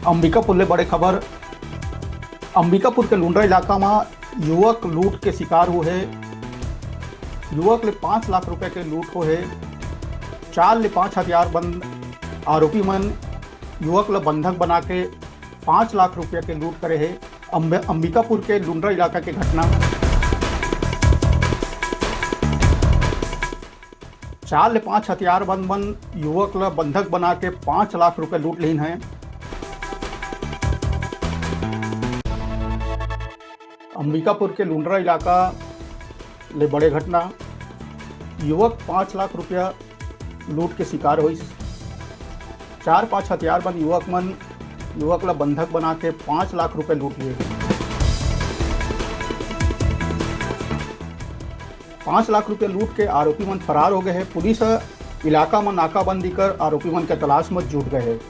अंबिकापुर ले बड़े खबर। अंबिकापुर के लुंड्रा इलाका में युवक लूट के शिकार हुए है। युवक ले 5 लाख रुपए के लूट हो है। 4 ले 5 हथियार बंद आरोपी मन युवक ल बंधक बना के 5 लाख रुपए के लूट करे है। अंबिकापुर के लुंड्रा इलाका के घटना 4 ले 5 हथियार बंद युवक ल बंधक बना के 5 लाख रुपए लूट लीन है। अंबिकापुर के लुंड्रा इलाका ले बड़े घटना। युवक 5 लाख रुपया लूट के शिकार हुई। 4-5 हथियार बंद युवक ला बंधक बना के 5 लाख रुपए लूट लिए। 5 लाख रुपए लूट के आरोपी मन फरार हो गए हैं। पुलिस इलाका में नाकाबंदी कर आरोपी मन के तलाश में जुट गए हैं।